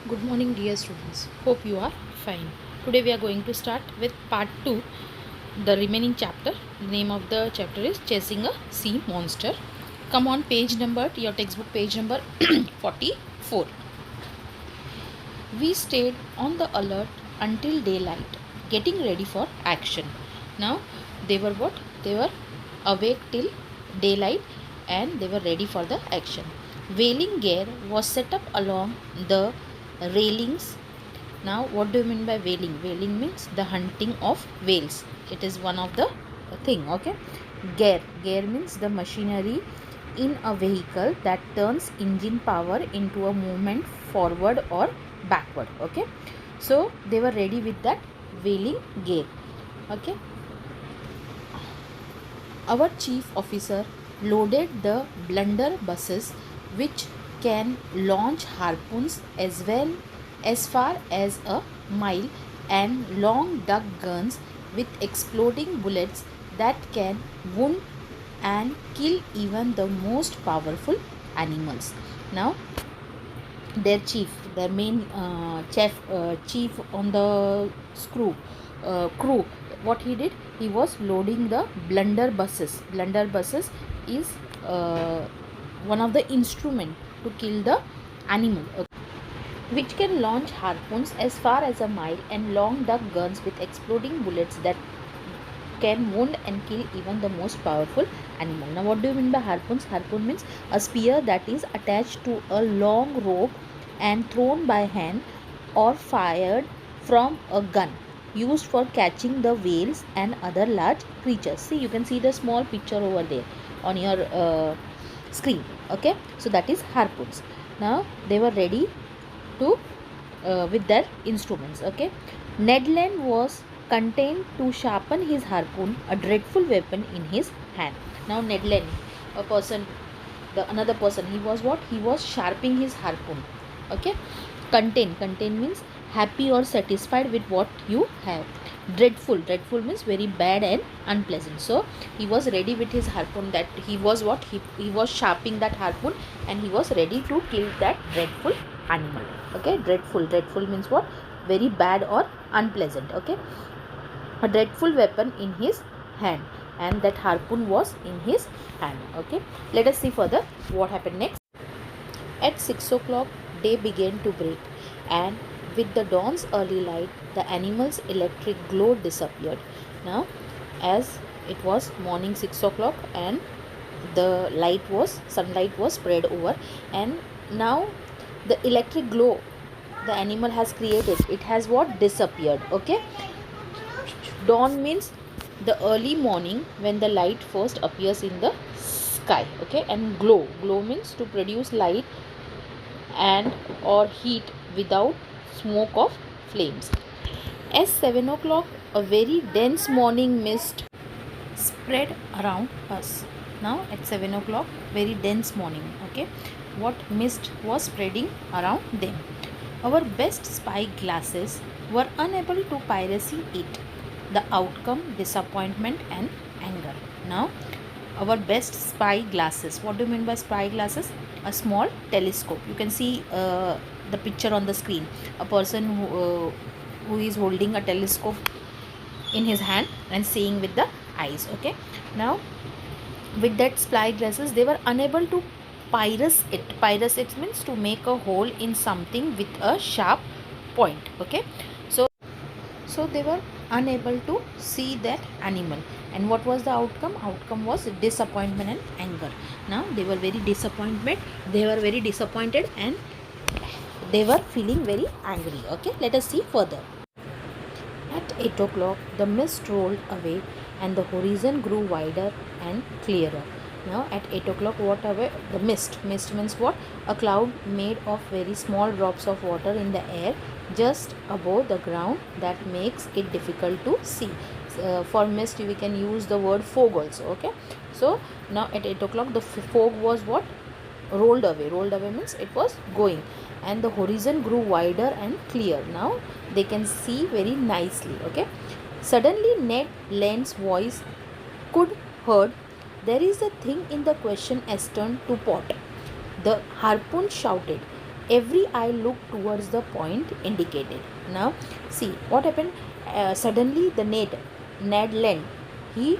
Good morning, dear students. Hope you are fine. Today we are going to start with part 2, the remaining chapter. The name of the chapter is Chasing a Sea Monster. Come on, page number, your textbook page number 44. We stayed on the alert until daylight, getting ready for action. Now, they were what? They were awake till daylight and they were ready for the action. Whaling gear was set up along the railings. Now, what do you mean by whaling? Whaling means the hunting of whales. It is one of the thing, okay? Gear means the machinery in a vehicle that turns engine power into a movement forward or backward, okay? So they were ready with that whaling gear, okay? Our chief officer loaded the blunderbusses, which can launch harpoons as well as far as a mile, and long duck guns with exploding bullets that can wound and kill even the most powerful animals. Now, their main chief on the crew, what he did, he was loading the blunderbusses is uh, one of the instrument to kill the animal, which can launch harpoons as far as a mile, and long duck guns with exploding bullets that can wound and kill even the most powerful animal. Now, what do you mean by harpoons? Harpoon means a spear that is attached to a long rope and thrown by hand or fired from a gun, used for catching the whales and other large creatures. See, you can see the small picture over there on your screen, okay? So that is harpoons. Now they were ready to with their instruments, okay? Ned Land was content to sharpen his harpoon, a dreadful weapon, in his hand. Now Ned Land, a person, the another person, he was what? He was sharpening his harpoon, okay? Content means happy or satisfied with what you have. Dreadful means very bad and unpleasant. So he was ready with his harpoon, that he was what? He was sharpening that harpoon and he was ready to kill that dreadful animal, okay? Dreadful means what? Very bad or unpleasant, okay? A dreadful weapon in his hand, and that harpoon was in his hand, okay? Let us see further what happened next. At 6 o'clock, day began to break, and with the dawn's early light, the animal's electric glow disappeared. Now, as it was morning 6 o'clock, and the sunlight was spread over, and now the electric glow the animal has created, it has what? Disappeared, okay? Dawn means the early morning when the light first appears in the sky, okay? And glow means to produce light and or heat without smoke of flames. At 7 o'clock, a very dense morning mist spread around us. Now at 7 o'clock, very dense morning, okay? What mist was spreading around them? Our best spy glasses were unable to piracy it. The outcome, disappointment and anger. Now, our best spy glasses. What do you mean by spy glasses? A small telescope. You can see the picture on the screen. A person who is holding a telescope in his hand and seeing with the eyes, okay? Now, with that spy glasses, they were unable to pierce it means to make a hole in something with a sharp point, okay? So they were unable to see that animal, and what was the outcome was disappointment and anger. Now they were very disappointed and they were feeling very angry, okay? Let us see further. At 8 o'clock, the mist rolled away and the horizon grew wider and clearer. Now at 8 o'clock, what away? The mist means what? A cloud made of very small drops of water in the air just above the ground that makes it difficult to see. For mist we can use the word fog also, okay? So now at 8 o'clock the fog was what? Rolled away means it was going, and the horizon grew wider and clear. Now they can see very nicely, okay? Suddenly Ned Land's voice could heard, "There is a thing in the question as turned to pot." The harpoon shouted, Every eye looked towards the point indicated. Now see what happened. Suddenly the Ned Land, he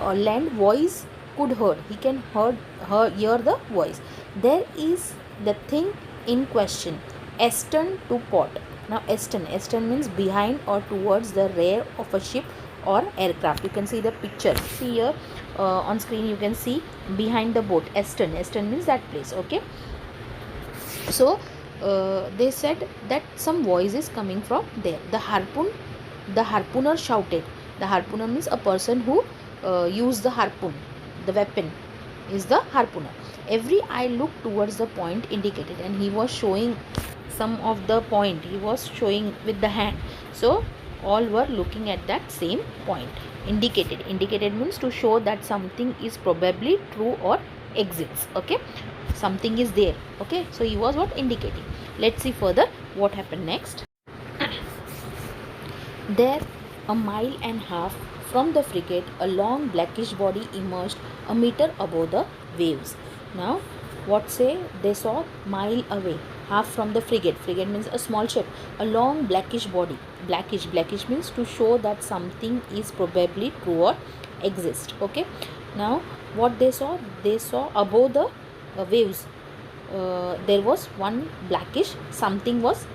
Land voice could heard. He can hear the voice. There is the thing in question. Astern to port. Now astern means behind or towards the rear of a ship or aircraft. You can see the picture. See here on screen you can see behind the boat. Astern means that place. Okay. So they said that some voice is coming from there. The harpooner shouted. The harpooner means a person who used the harpoon. The weapon is the harpooner. Every eye looked towards the point indicated, and he was showing some of the point. He was showing with the hand. So all were looking at that same point indicated. Indicated means to show that something is probably true or exists. Okay, something is there. Okay, so he was what indicating. Let's see further what happened next. There, a mile and a half from the frigate, a long blackish body emerged a meter above the waves. Now what say they saw mile away, half from the frigate. Frigate means a small ship. A long blackish body. Blackish means to show that something is probably true or exist. Okay, now what they saw above the waves, there was one blackish something was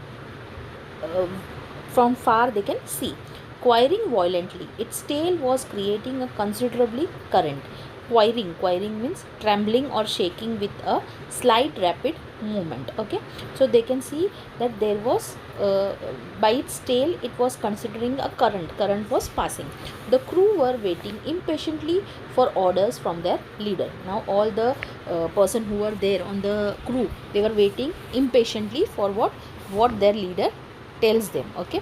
from far they can see, quiring violently. Its tail was creating a considerably current. Quiring means trembling or shaking with a slight rapid movement. Okay, so they can see that there was by its tail it was considering a current was passing. The crew were waiting impatiently for orders from their leader. Now all the person who were there on the crew, they were waiting impatiently for what their leader tells them. Okay,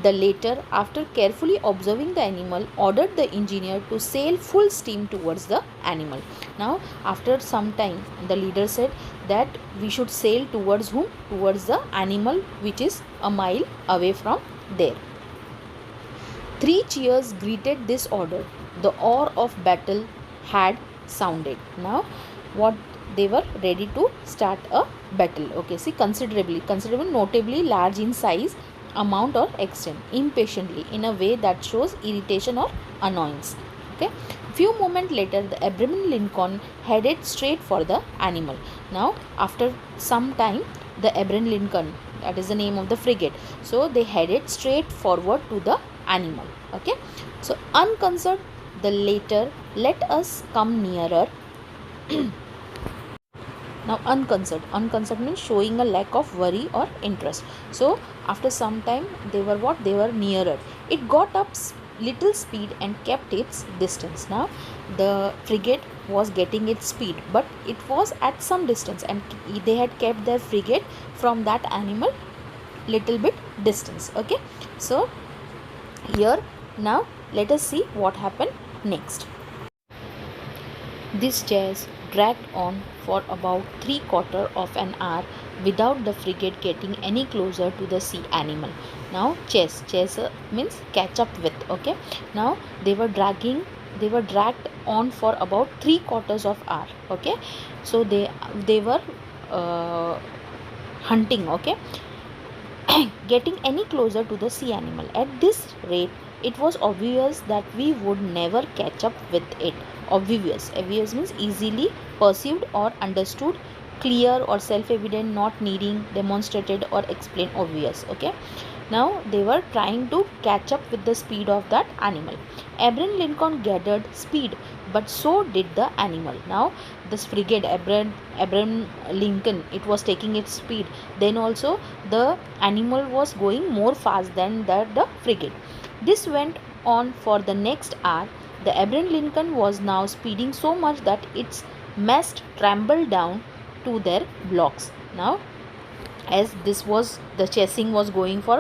the latter, after carefully observing the animal, ordered the engineer to sail full steam towards the animal. Now after some time the leader said that we should sail towards whom? Towards the animal which is a mile away from there. 3 cheers greeted this order. The hour of battle had sounded. Now what they were ready to start a battle. Okay, see, considerable, notably large in size, amount or extent, impatiently, in a way that shows irritation or annoyance. Okay, few moments later the Abraham Lincoln headed straight for the animal. Now after some time the Abraham Lincoln, that is the name of the frigate, so they headed straight forward to the animal. Okay, so unconcerned, the latter, let us come nearer. Now unconcerned means showing a lack of worry or interest. So after some time they were nearer. It got up little speed and kept its distance. Now the frigate was getting its speed, but it was at some distance, and they had kept their frigate from that animal little bit distance. Okay, so here now let us see what happened next. This chase dragged on for about 3/4 of an hour without the frigate getting any closer to the sea animal. Now chase means catch up with. Okay, now they were dragged on for about 3/4 of hour. Okay, so they were hunting. Okay, getting any closer to the sea animal. At this rate, it was obvious that we would never catch up with it. Obvious means easily perceived or understood, clear or self-evident, not needing demonstrated or explained. Obvious. Okay, now they were trying to catch up with the speed of that animal. Abraham Lincoln gathered speed, but so did the animal. Now this frigate Abraham Lincoln, it was taking its speed, then also the animal was going more fast than the frigate. This went on for the next hour. The Abraham Lincoln was now speeding so much that its mast trembled down to their blocks. Now as the chasing was going for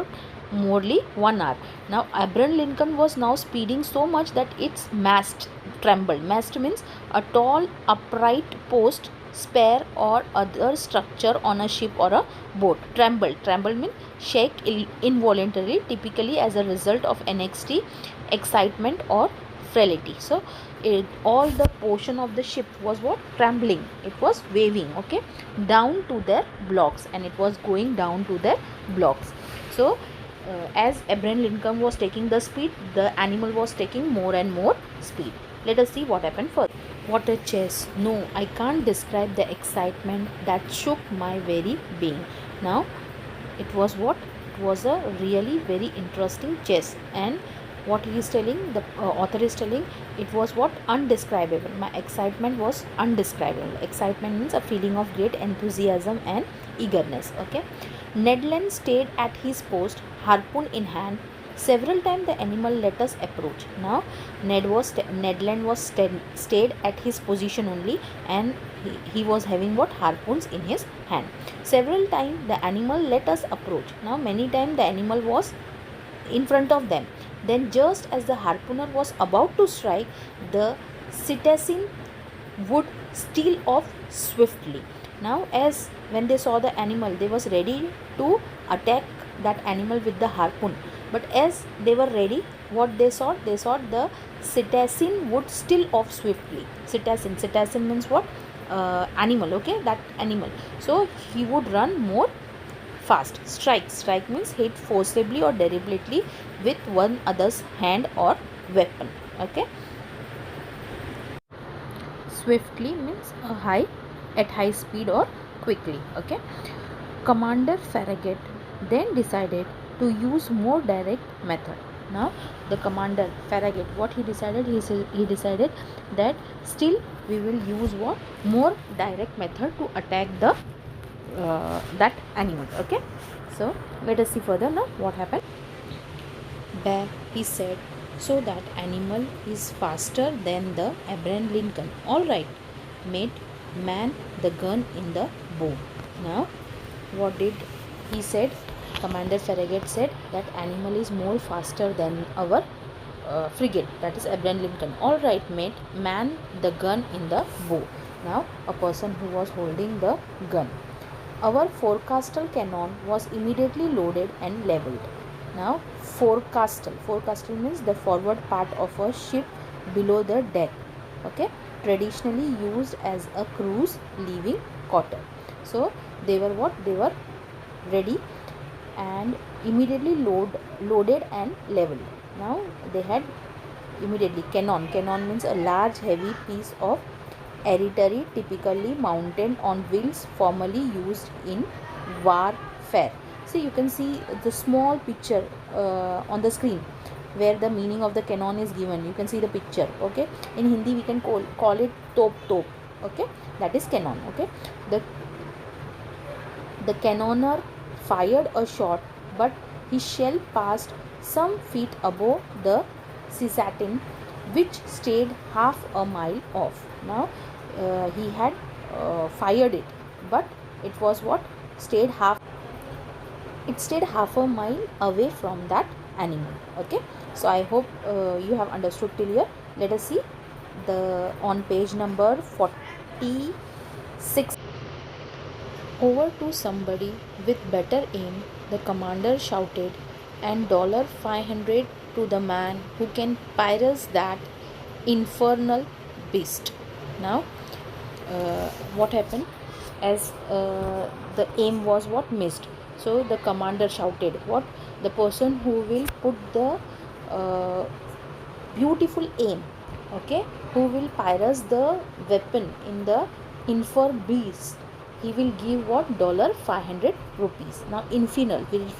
morely 1 hour. Now Abraham Lincoln was now speeding so much that its mast trembled. Mast means a tall upright post, spare or other structure on a ship or a boat. Trembled means shake involuntarily, typically as a result of anxiety, excitement or frailty. So all the portion of the ship was what, trembling, it was waving, okay, down to their blocks, and it was going down to their blocks. So as Abraham Lincoln was taking the speed, the animal was taking more and more speed. Let us see what happened first. What a chase! No, I can't describe the excitement that shook my very being. Now, it was what? It was a really very interesting chess, and what he is telling, the author is telling, it was what, undescribable. My excitement was undescribable. Excitement means a feeling of great enthusiasm and eagerness. Okay, Ned Land stayed at his post, harpoon in hand. Several times the animal let us approach. Now Ned Land was stayed at his position only, and he was having what, harpoons in his hand. Several times the animal let us approach. Now many times the animal was in front of them. Then just as the harpooner was about to strike, the citizen would steal off swiftly. Now as when they saw the animal, they was ready to attack that animal with the harpoon, but as they were ready, what they saw the citizen would steal off swiftly. Citizen means what, animal, okay, that animal. So he would run more fast. Strike means hit forcibly or deliberately with one other's hand or weapon. Okay, swiftly means at high speed or quickly. Okay, Commander Farragut then decided to use more direct method. Now the commander Farragut, what he decided, he decided that still we will use what, more direct method to attack the that animal. Okay, so let us see further now what happened. Bear, he said, so that animal is faster than the Abraham Lincoln. All right, mate, man the gun in the bow. Now what did he said? Commander Farragut said that animal is more faster than our frigate, that is Abraham Lincoln. All right, mate, man the gun in the bow. Now a person who was holding the gun. Our forecastle cannon was immediately loaded and leveled. Now forecastle means the forward part of a ship below the deck. Okay, traditionally used as a crew's living quarter. So they were what, they were ready and immediately loaded and leveled. Now they had immediately cannon means a large heavy piece of artillery typically mounted on wheels, formerly used in warfare. So you can see the small picture on the screen where the meaning of the cannon is given. You can see the picture. Okay, in Hindi we can call it top. Okay, that is cannon. Okay, the cannoner fired a shot, but his shell passed some feet above the cistern, which stayed half a mile off. Now he had fired it, but it was what, stayed half a mile away from that animal. Okay, so I hope you have understood till here. Let us see the on page number 46. Over to somebody with better aim, the commander shouted, and $500 to the man who can pierce that infernal beast. Now what happened, as the aim was what, missed, so the commander shouted what, the person who will put the beautiful aim, okay, who will pierce the weapon in the infernal beast, he will give what, $500. Now infernal means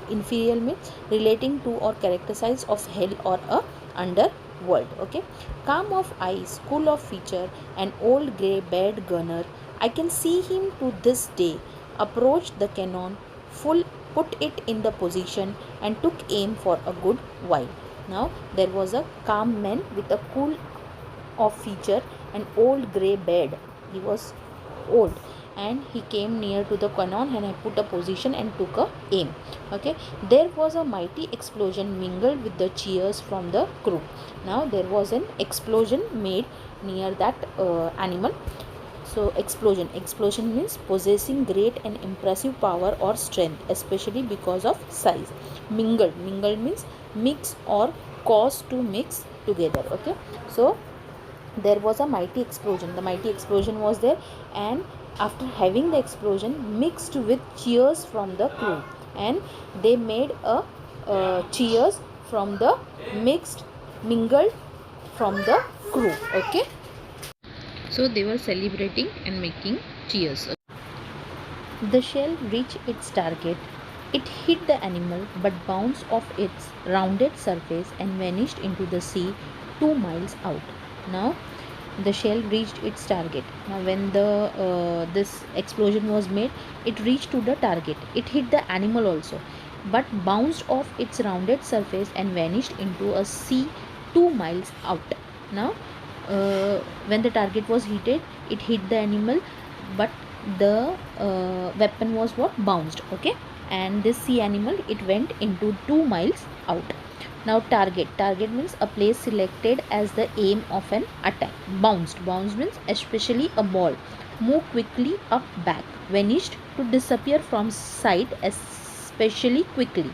relating to or characteristics of hell or a underworld. Okay, calm of eyes, cool of feature, an old grey beard gunner, I can see him to this day, approached the cannon full, put it in the position, and took aim for a good while. Now there was a calm man with a cool of feature, an old grey beard, he was old, and he came near to the cannon and I put a position and took a aim. Okay, there was a mighty explosion mingled with the cheers from the crew. Now there was an explosion made near that animal. So explosion means possessing great and impressive power or strength, especially because of size. Mingled means mix or cause to mix together. Okay, so there was a mighty explosion. The mighty explosion was there, and after having the explosion mixed with cheers from the crew, and they made a cheers from the mixed mingled from the crew. Okay, so they were celebrating and making cheers. The shell reached its target. It hit the animal but bounced off its rounded surface and vanished into the sea 2 miles out. Now, the shell reached its target. Now, when the this explosion was made, it reached to the target. It hit the animal also, but bounced off its rounded surface and vanished into a sea 2 miles out. Now, when the target was hit, it hit the animal, but the weapon was what bounced. Okay, and this sea animal, it went into 2 miles out. Now, target means a place selected as the aim of an attack. Bounced means especially a ball move quickly up back, vanished to disappear from sight especially quickly.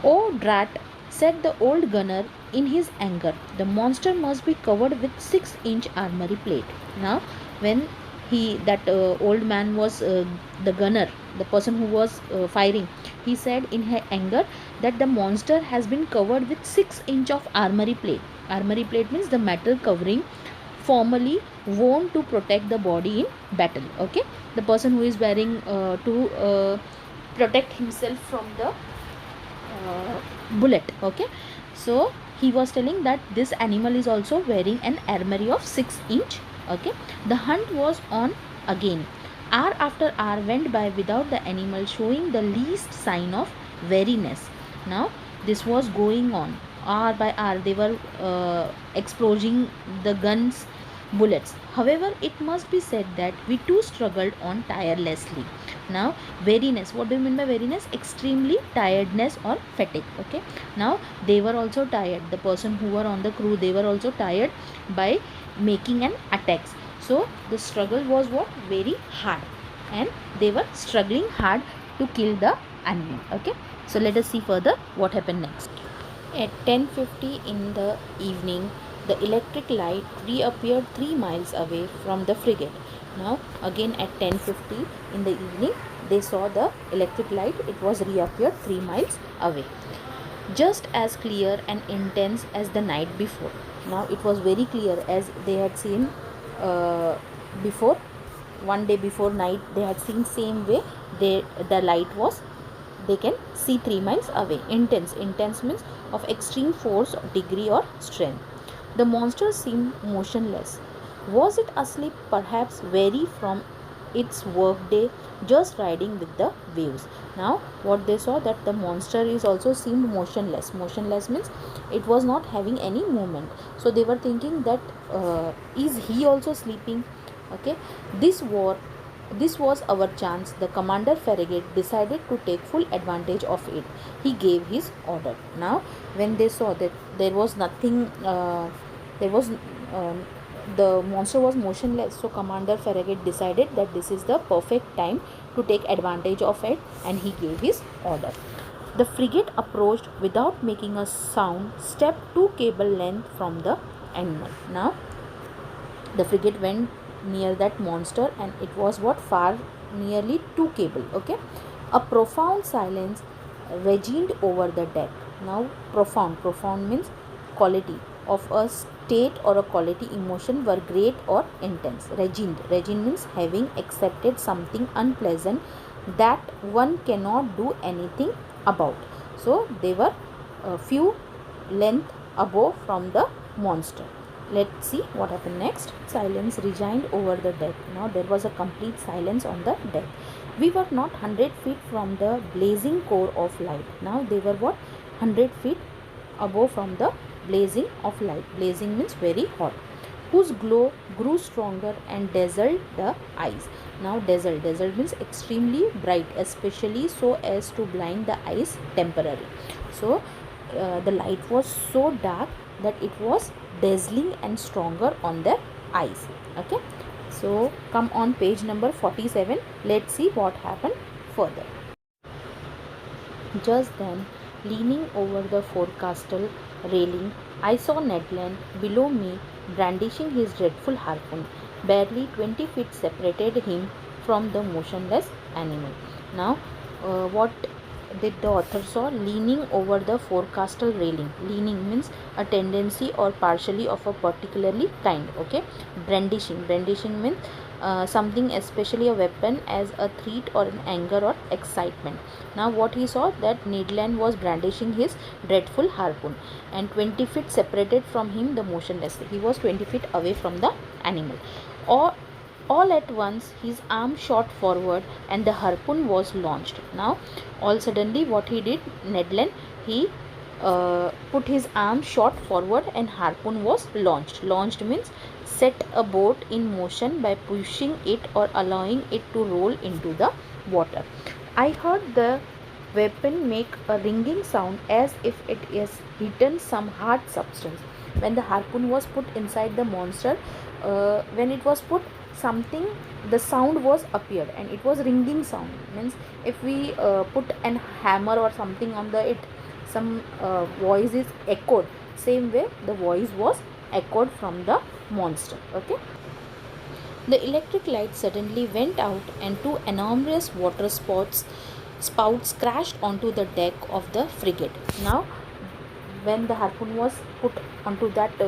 "Oh, drat," said the old gunner in his anger. "The monster must be covered with 6-inch armory plate." Now, when old man was the gunner, the person who was firing, he said in her anger that the monster has been covered with 6-inch of armory plate. Armory plate means the metal covering formerly worn to protect the body in battle. Okay, the person who is wearing to protect himself from the bullet. Okay, so he was telling that this animal is also wearing an armory of 6-inch. Okay, the hunt was on again. Hour after hour went by without the animal showing the least sign of weariness. Now, this was going on hour by hour. They were exploding the guns bullets. However, it must be said that we too struggled on tirelessly. Now, weariness, what do you mean by weariness? Extremely tiredness or fatigue. Okay, now they were also tired. The person who were on the crew, they were also tired by making an attacks. So the struggle was what very hard, and they were struggling hard to kill the animal. Okay, so let us see further what happened next. At 10:50 in the evening, the electric light reappeared 3 miles away from the frigate. Now, again at 10:50 in the evening, they saw the electric light. It was reappeared 3 miles away. Just as clear and intense as the night before. Now, it was very clear as they had seen before. One day before night, they had seen same way. The light was, they can see 3 miles away. Intense means of extreme force, degree or strength. The monster seemed motionless. Was it asleep, perhaps weary from its work day, just riding with the waves? Now, what they saw, that the monster is also seemed motionless. Motionless means it was not having any movement. So they were thinking that is he also sleeping? Okay, this was our chance. The commander Farragut decided to take full advantage of it. He gave his order. Now, when they saw that there was nothing, there was the monster was motionless, so Commander Farragut decided that this is the perfect time to take advantage of it, and he gave his order. The frigate approached without making a sound, stepped 2 cable length from the animal. Now, the frigate went near that monster, and it was what far, nearly 2 cable. Okay, a profound silence regined over the deck. Now, profound means quality of a state or a quality emotion were great or intense. Regined means having accepted something unpleasant that one cannot do anything about. So they were a few length above from the monster. Let's see what happened next. Silence regined over the deck. Now there was a complete silence on the deck. We were not 100 feet from the blazing core of light. Now they were what? 100 feet above from the blazing of light. Blazing means very hot, whose glow grew stronger and dazzled the eyes. Now dazzled means extremely bright, especially so as to blind the eyes temporarily. So the light was so dark that it was dazzling and stronger on their eyes. Okay, so come on page number 47. Let's see what happened further. Just then Leaning over the forecastle railing, I saw Ned Land below me brandishing his dreadful harpoon. Barely 20 feet separated him from the motionless animal. Now, what did the author saw? Leaning over the forecastle railing. Leaning means a tendency or partially of a particularly kind. Okay. Brandishing means something, especially a weapon, as a threat or an anger or excitement. Now what he saw, that Ned Land was brandishing his dreadful harpoon, and 20 feet separated from him the motionless. He was 20 feet away from the animal. Or all at once his arm shot forward and the harpoon was launched. Now all suddenly what he did, Ned Land, he put his arm shot forward and harpoon was launched. Launched means set a boat in motion by pushing it or allowing it to roll into the water. I heard the weapon make a ringing sound as if it is hitting some hard substance. When the harpoon was put inside the monster, when it was put, something, the sound was appeared and it was ringing sound. Means if we put an hammer or something on the it, some voice is echoed. Same way the voice was echoed from the monster. Okay. The electric light suddenly went out and two enormous water spouts crashed onto the deck of the frigate. Now when the harpoon was put onto that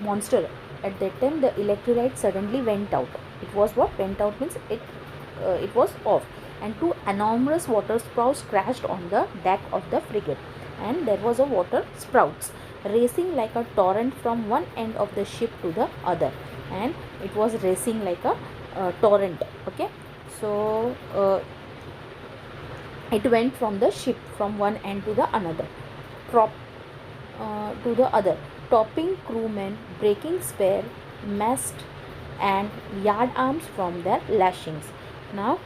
monster, at that time the electric light suddenly went out. It was what? Went out means it was off, and two enormous water spouts crashed on the deck of the frigate, and there was a water spouts racing like a torrent from one end of the ship to the other, and it was racing like a torrent. Okay. So it went from the ship from one end to the another, to the other, topping crewmen, breaking spare mast and yard arms from their lashings. Now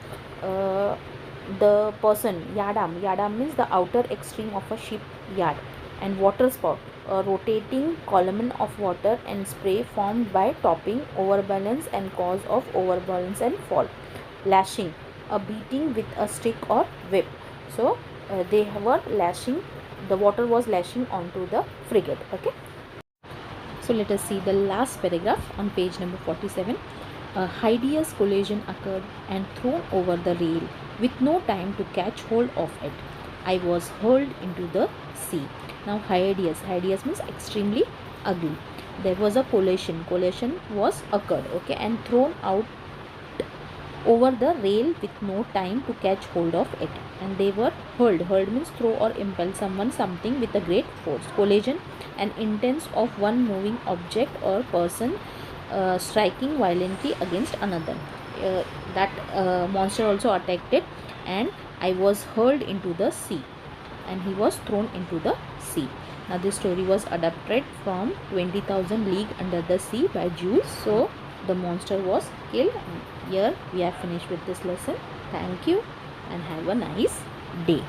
the person, yard arm means the outer extreme of a ship yard, and water spout, a rotating column of water and spray formed by topping, overbalance and cause of overbalance and fall. Lashing, a beating with a stick or whip. So they were lashing, the water was lashing onto the frigate. Okay. So let us see the last paragraph on page number 47. A hideous collision occurred and thrown over the rail with no time to catch hold of it. I was hurled into the sea. Now hideous means extremely ugly. There was a collision was occurred. Okay, and thrown out over the rail with no time to catch hold of it, and they were hurled means throw or impel someone something with a great force. Collision, an intense of one moving object or person striking violently against another. That monster also attacked it, and I was hurled into the sea, and he was thrown into the sea. Now this story was adapted from 20,000 League Under the Sea by Jules. So the monster was killed. Here we are finished with this lesson. Thank you and have a nice day.